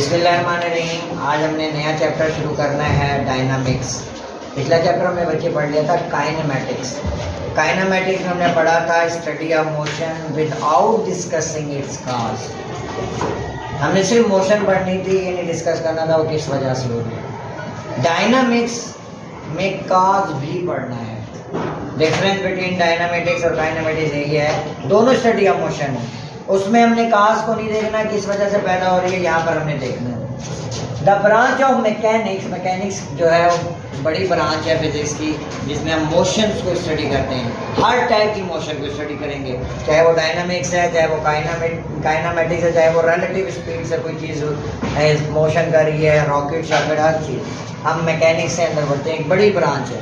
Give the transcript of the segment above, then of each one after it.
बिस्मिल्लाहिर्रहमानिर्रहीम। आज हमने नया चैप्टर शुरू करना है, डायनामिक्स। पिछला चैप्टर हमने बच्चे पढ़ लिया था काइनेमैटिक्स। काइनेमैटिक्स में हमने पढ़ा था study of motion without discussing its cause. हमने सिर्फ मोशन पढ़नी थी, ये नहीं डिस्कस करना था वो किस वजह से हो रही है। डायनामिक्स में काज भी पढ़ना है। डिफरेंस बिटवीन डायनामेटिक्स और काइनेमैटिक्स यही है, दोनों स्टडी ऑफ मोशन है। उसमें हमने काज को नहीं देखना किस वजह से पैदा हो रही है, यहाँ पर हमने देखना है the branch of mechanics. Mechanics जो है वो बड़ी ब्रांच है फिजिक्स की, जिसमें हम मोशंस को स्टडी करते हैं। हर टाइप की मोशन को स्टडी करेंगे, चाहे वो डायनामिक्स है, चाहे वो काइनेमैटिक्स है, चाहे वो रिलेटिव स्पीड से कोई चीज़ मोशन कर रही है, रॉकेट शॉकेट, हर चीज़ हम मैकेनिक्स से अंदर बढ़ते हैं। एक बड़ी ब्रांच है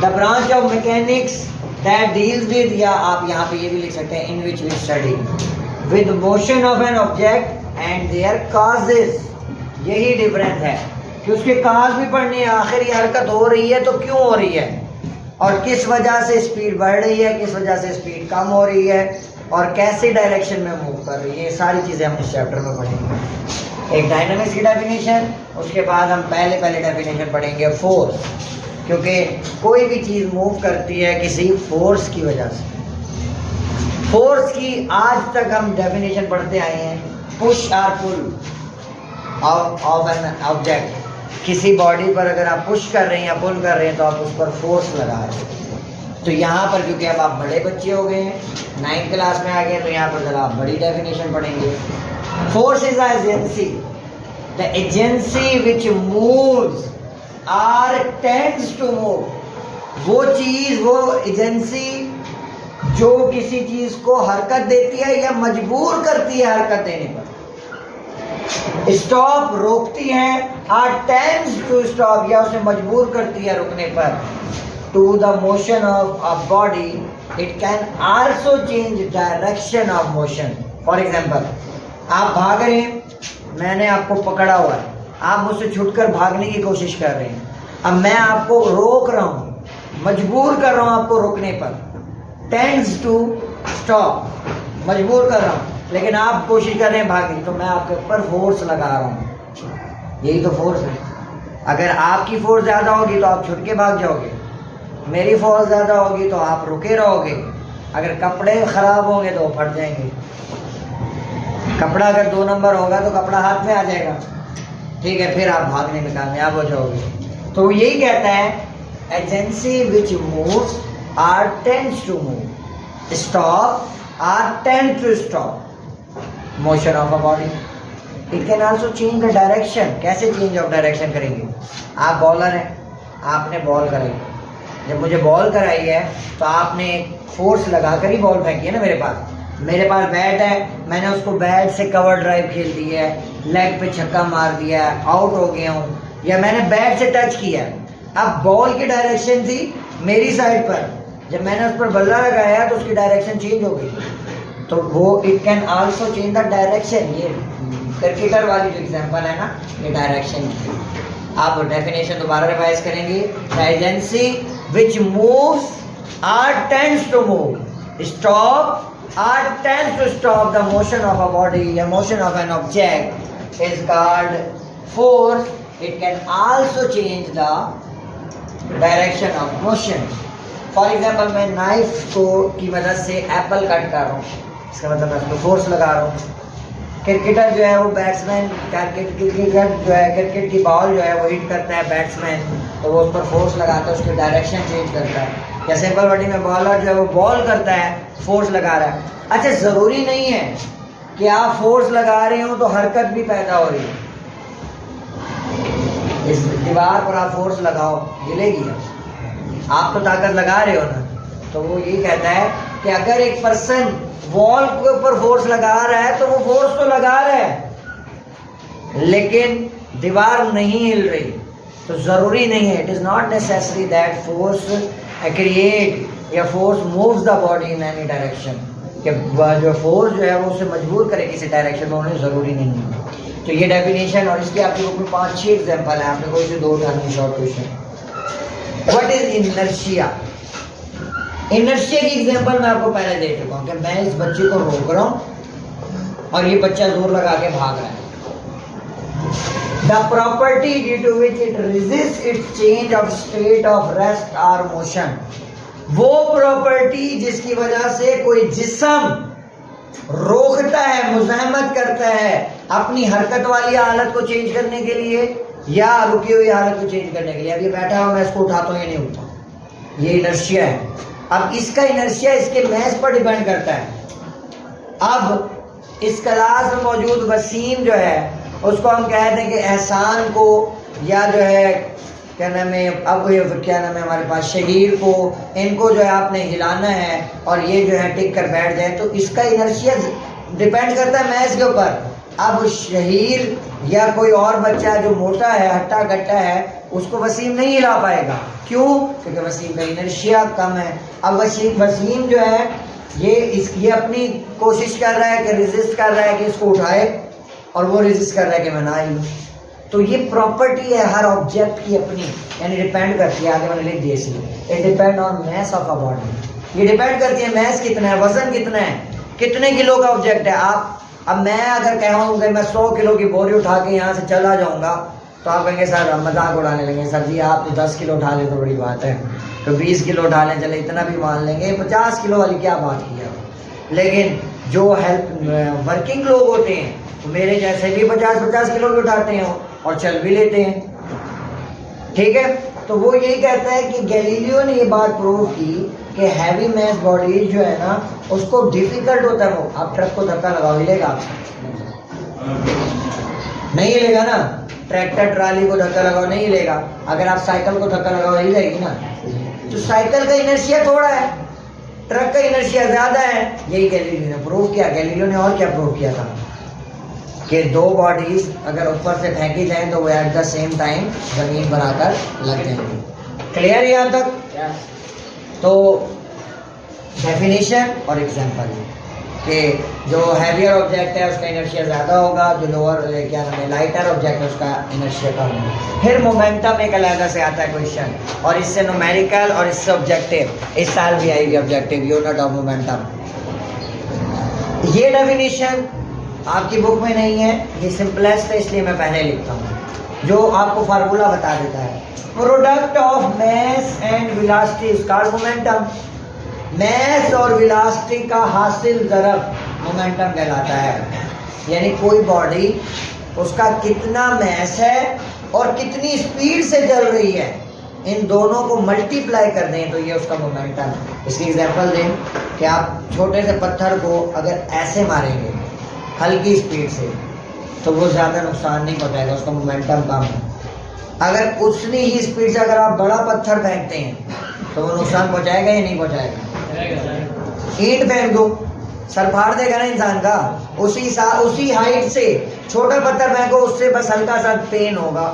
the branch of mechanics that deals with, या आप यहाँ पे ये भी लिख सकते हैं, in which we study with motion of an object and their causes। यही डिफरेंस है कि उसके काज भी पढ़नी है, आखिर ये हरकत हो रही है तो क्यों हो रही है, और किस वजह से स्पीड बढ़ रही है, किस वजह से स्पीड कम हो रही है, और कैसे डायरेक्शन में मूव कर रही है। ये सारी चीज़ें हम इस चैप्टर में पढ़ेंगे। एक डायनामिक्स की डेफिनेशन, उसके बाद हम पहले डेफिनेशन पढ़ेंगे फोर्स, क्योंकि कोई भी चीज़ मूव करती है किसी फोर्स की वजह से। फोर्स की आज तक हम डेफिनेशन पढ़ते आए हैं, पुश और पुल ऑफ एन ऑब्जेक्ट। किसी बॉडी पर अगर आप पुश कर रहे हैं या पुल कर रहे हैं तो आप उस पर फोर्स लगा रहे हैं। तो यहाँ पर क्योंकि अब आप बड़े बच्चे हो गए हैं, 9th क्लास में आ गए, तो यहाँ पर ज़रा आप बड़ी डेफिनेशन पढ़ेंगे। Force is a agency, the agency which moves or tends to move. वो चीज़, वो एजेंसी जो किसी चीज़ को हरकत देती है या मजबूर करती है हरकत देने पर। स्टॉप रोकती है, आर टेंड्स टू स्टॉप, या उसे मजबूर करती है रुकने पर। To the motion of a body it can also change direction of motion. For example, आप भाग रहे हैं, मैंने आपको पकड़ा हुआ है, आप मुझसे छुटकर भागने की कोशिश कर रहे हैं। अब मैं आपको रोक रहा हूँ, मजबूर कर रहा हूँ आपको रुकने पर, टेंड्स टू स्टॉप, मजबूर कर रहा हूँ, लेकिन आप कोशिश कर रहे हैं भागने, तो मैं आपके ऊपर फोर्स लगा रहा हूँ। यही तो फोर्स है। अगर आपकी फोर्स ज़्यादा होगी तो आप छुट के भाग जाओगे, मेरी फोर्स ज़्यादा होगी तो आप रुके रहोगे। अगर कपड़े ख़राब होंगे तो फट जाएंगे। कपड़ा अगर 2 नंबर होगा तो कपड़ा हाथ में आ जाएगा, ठीक है, फिर आप भागने में कामयाब हो जाओगे। तो यही कहता है, agency which moves or tends to move, stop or tend to stop motion of a body. It can also change the direction. कैसे चेंज ऑफ डायरेक्शन करेंगे? आप बॉलर हैं, आपने बॉल कराई, जब मुझे बॉल कराई है तो आपने फोर्स लगा कर ही बॉल फेंकी है ना। मेरे पास बैट है, मैंने उसको बैट से कवर ड्राइव खेल दी है, लेग पे छक्का मार दिया है, आउट हो गया हूँ, या मैंने बैट से टच किया। अब बॉल की डायरेक्शन थी मेरी साइड पर, जब मैंने उस पर बल्ला लगाया तो उसकी डायरेक्शन चेंज हो गई। तो वो it can also change the direction. ये क्रिकेटर वाली जो एग्जांपल है ना, ये डायरेक्शन की। आप डेफिनेशन दोबारा रिवाइज करेंगे। The agency which moves or tends to move, stop or tends to stop the motion of a body, a motion of an object is called force. It can also change the direction of motion. For example, मैं knife को की मदद से Apple cut कर रहा हूँ, इसका मतलब मैं उसको फोर्स लगा रहा हूँ। क्रिकेटर जो है वो बैट्समैन, क्रिकेट की बॉल जो है वो हिट करता है बैट्समैन, तो वो उस पर फोर्स लगाता है, उसकी डायरेक्शन चेंज करता है। या सिंपल बॉडी में बॉलर जो है वो बॉल करता है, फोर्स लगा रहा है। अच्छा, ज़रूरी नहीं है कि आप फोर्स लगा रहे हो तो हरकत भी पैदा हो रही है। इस दीवार पर आप फोर्स लगाओ, गिरेगी, आप तो ताकत लगा रहे हो ना। तो वो ये कहता है कि अगर एक पर्सन वॉल के ऊपर फोर्स लगा रहा है तो वो फोर्स तो लगा रहा है, लेकिन दीवार नहीं हिल रही। तो ज़रूरी नहीं है, it is not necessary that force create या force moves the body in any direction, कि जो फोर्स जो है वो उसे मजबूर करे किसी डायरेक्शन में होने, ज़रूरी नहीं है। तो ये डेफिनेशन, और इसके आपके बुक में 5-6 एग्जाम्पल है, आपने कोई से 2 उठाने short question. What is inertia? Inertia की एग्जाम्पल मैं आपको पहले दे चुका हूँ कि मैं इस बच्चे को रोक रहा हूँ और ये बच्चा जोर लगा के भाग रहा है। The property due to which it resists its change of state of rest or motion. वो प्रॉपर्टी जिसकी वजह से कोई जिस्म रोकता है, मुज़ाहमत करता है अपनी हरकत वाली हालत को चेंज करने के लिए या रुकी हुई हालत को चेंज करने के लिए। अब ये बैठा हुआ, मैं इसको उठाता हूँ या नहीं उठता, ये इनर्शिया है। अब इसका इनर्शिया इसके मैस पर डिपेंड करता है। अब इस क्लास में मौजूद वसीम जो है उसको हम कहते हैं कि एहसान को या जो है क्या नाम है, अब ये क्या नाम है हमारे पास शहीर को, इनको जो है आपने हिलाना है और ये जो है टिक कर बैठ जाए, तो इसका इनर्शिया डिपेंड करता है मैस के ऊपर। अब शहीर या कोई और बच्चा जो मोटा है, हट्टा कट्टा है, उसको वसीम नहीं हिला पाएगा। क्यों? क्योंकि वसीम का इनर्शिया कम है। अब वसीम जो है ये अपनी कोशिश कर रहा है कि रेजिस्ट कर रहा है कि इसको उठाए, और वो रेजिस्ट कर रहा है कि मैं ना ही। तो ये प्रॉपर्टी है हर ऑब्जेक्ट की अपनी, यानी डिपेंड करती है, आगे मैंने लिख दिया इसलिए, it depend on mass of a body. ये डिपेंड करती है मैस कितना है, वजन कितना है, कितने किलो का ऑब्जेक्ट है। अब मैं अगर कहूँ कि मैं 100 किलो की बोरी उठा के यहाँ से चला जाऊँगा, तो आप कहेंगे सर मजाक उड़ाने लगे, सर जी आप तो 10 किलो उठा ले तो बड़ी बात है, तो 20 किलो उठा लें, चले इतना भी मान लेंगे, 50 किलो वाली क्या बात की है। लेकिन जो हेल्प वर्किंग लोग होते हैं तो मेरे जैसे भी 50-50 किलो भी उठाते हैं और चल भी लेते हैं, ठीक है। तो वो यही कहता है कि गैलीलियो ने ये बात प्रूव की कि हैवी मैस बॉडी जो है ना उसको डिफिकल्ट होता है। वो आप ट्रक को धक्का लगाओ, हिलेगा? नहीं हिलेगा ना। ट्रैक्टर ट्राली को धक्का लगाओ, नहीं हिलेगा। अगर आप साइकिल को धक्का लगाओ, हिल जाएगी ना। तो साइकिल का इनर्शिया थोड़ा है, ट्रक का इनर्शिया ज्यादा है। यही गैलीलियो ने प्रूव किया। गैलीलियो ने और क्या प्रूव किया था कि दो बॉडीज अगर ऊपर से फेंकी जाएं तो वो एट द सेम टाइम जमीन पर आकर लग जाएंगी। क्लियर यहाँ तक? तो डेफिनेशन और एग्जांपल कि जो हैवियर ऑब्जेक्ट है उसका इनर्शिया ज़्यादा होगा, जो लोअर क्या नाम है लाइटर ऑब्जेक्ट है उसका इनर्शिया कम होगा। फिर मोमेंटम एक अलग से आता है क्वेश्चन, और इससे न्यूमेरिकल और इससे ऑब्जेक्टिव। इस साल भी आएगी ऑब्जेक्टिव, यूनिट ऑफ मोमेंटम। ये डेफिनेशन आपकी बुक में नहीं है, ये सिंपलेस्ट है इसलिए मैं पहले लिखता हूँ, जो आपको फार्मूला बता देता है। Product of mass and velocity is called momentum. Mass और वेलोसिटी का हासिल ज़रब मोमेंटम कहलाता है। यानी कोई बॉडी उसका कितना मैस है और कितनी स्पीड से चल रही है, इन दोनों को मल्टीप्लाई कर दें तो ये उसका मोमेंटम है। इसकी एग्जांपल दें कि आप छोटे से पत्थर को अगर ऐसे मारेंगे हल्की स्पीड से तो वो ज़्यादा नुकसान नहीं पहुंचाएगा, उसका मोमेंटम कम है। अगर उतनी ही स्पीड से अगर आप बड़ा पत्थर फेंकते हैं तो वो नुकसान पहुंचाएगा या नहीं पहुंचाएगा? ईंट फेंक दो, सर फाड़ देगा ना इंसान का। उसी हाइट से छोटा पत्थर फेंको, उससे बस हल्का सा पेन होगा,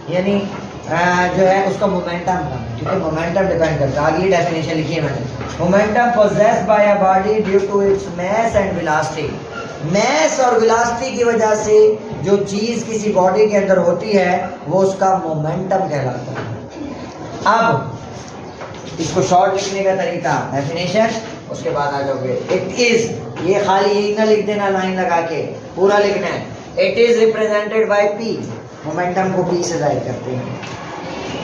यानी जो है उसका मोमेंटम कम है। ठीक है, मोमेंटम डिपेंड करता है। आगे डेफिनेशन लिखी है मैंने। Momentum possessed by a body due to its mass and velocity. Mass और वेलोसिटी की वजह से जो चीज़ किसी बॉडी के अंदर होती है वो उसका मोमेंटम कहलाता है। अब इसको शॉर्ट लिखने का तरीका, डेफिनेशन, उसके बाद आ जाओगे। इट इज, ये खाली यही ना लिख देना लाइन लगा के, पूरा लिखना है। It is represented by P, momentum को पी से जाहिर करते हैं।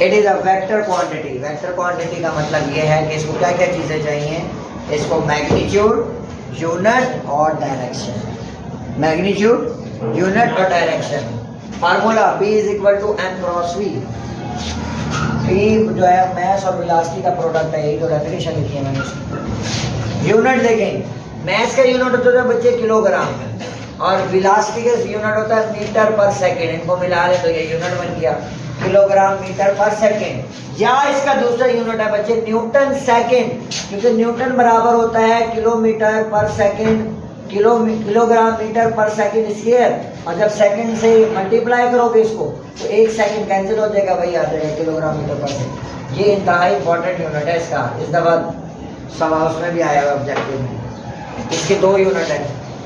It is a vector quantity. Vector quantity का मतलब ये है कि इसको क्या क्या चीज़ें चाहिए, इसको मैग्नीट्यूड, यूनिट और डायरेक्शन। मैग्नीट्यूड, यूनिट और direction. Formula P is equal to m cross V। P जो है मैस और वेलोसिटी का प्रोडक्ट है, यही तो डेफिनेशन लिखी है मैंने। यूनिट देखें, मैस का यूनिट होता है बच्चे किलोग्राम, और वेलोसिटी का यूनिट होता है मीटर पर सेकेंड। इनको मिला ले तो ये यूनिट बन गया, किलोग्राम मीटर पर सेकेंड। या इसका दूसरा यूनिट है बच्चे न्यूटन सेकेंड, क्योंकि न्यूटन बराबर होता है किलोमीटर पर second, kilogram metre per second square. और जब सेकंड से मल्टीप्लाई करोगे इसको तो एक सेकंड कैंसिल हो जाएगा, वही आ जाएगा किलोग्राम मीटर पर सेकंड। ये इंतहाई इंपॉर्टेंट यूनिट है इसका। इस दफा सवाल उसमें भी आया हुआ ऑब्जेक्टिव में। इसके दो यूनिट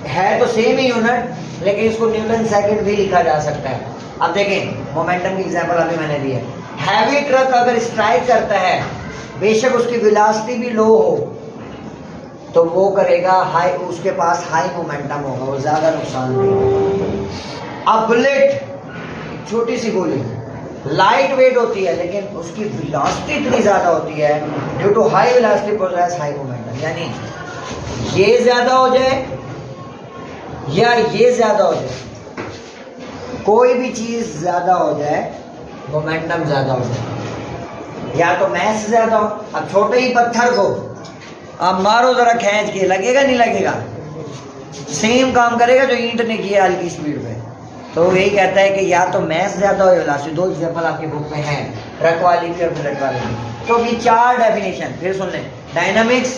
है तो सेम ही यूनिट, लेकिन इसको न्यूटन सेकंड भी लिखा जा सकता है। अब देखें, मोमेंटम की एग्जांपल अभी मैंने दी है। हैवी ट्रक अगर स्ट्राइक करता है, बेशक उसकी वेलोसिटी भी लो हो, तो वो करेगा हाई, उसके पास हाई मोमेंटम होगा, वो ज़्यादा नुकसान देगा। अब बुलेट छोटी सी गोली लाइट वेट होती है, लेकिन उसकी वेलोसिटी इतनी ज़्यादा होती है due to high velocity possess high momentum. यानी ये ज़्यादा हो जाए या ये ज़्यादा हो जाए, कोई भी चीज़ ज़्यादा हो जाए, मोमेंटम ज़्यादा हो जाए, या तो मैस ज़्यादा हो। अब छोटे ही पत्थर को आप मारो ज़रा खींच के, लगेगा नहीं लगेगा? सेम काम करेगा जो ईंट ने किया हल्की स्पीड पे। तो यही कहता है कि या तो मैस ज़्यादा हो या वेलोसिटी। दो एग्जाम्पल आपके बुक में हैं, ट्रक वाली भी और बुलेट वाली भी। तो ये चार डेफिनेशन फिर सुन लें। डायनामिक्स,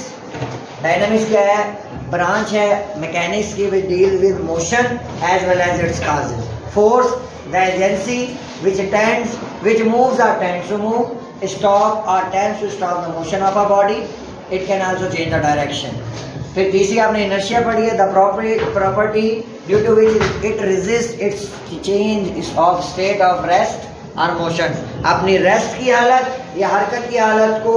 डायनामिक्स क्या है? ब्रांच है मैकेनिक्स की, which deal with motion as well as its causes. Force, the agency which moves or tends to move, stop or tends to stop the motion of a body. It can also change the direction. फिर तीसरी आपने inertia पढ़ी है, the property due to which it resist its change of state of rest और motion. अपनी rest की हालत या हरकत की हालत को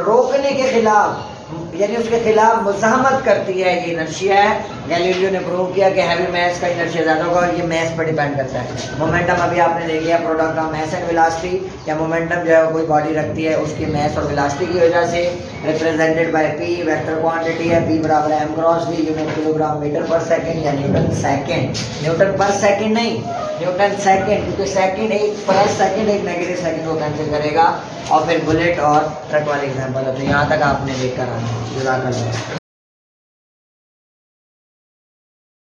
रोकने के खिलाफ, यानी उसके खिलाफ मुज़ाहमत करती है, ये इनर्शिया है। गैलीलियो ने प्रूव किया कि हैवी मैस का इनर्शिया ज़्यादा होगा, और ये मैस पर डिपेंड करता है। मोमेंटम अभी आपने देख लिया, product of mass and velocity. या मोमेंटम जो है कोई बॉडी रखती है उसकी मैस और वेलोसिटी की वजह से, represented by P, vector quantity है, पी बराबर M cross V, unit kilogram metre per second या newton second. Newton per second नहीं, न्यूटन सेकेंड, क्योंकि सेकेंड एक प्लस सेकेंड एक नेगेटिव सेकेंड को कैंसिल करेगा। और फिर बुलेट और ट्रक वाले एग्जाम्पल होते हैं। यहाँ तक आपने देख कर आना। जज़ाकल्लाह।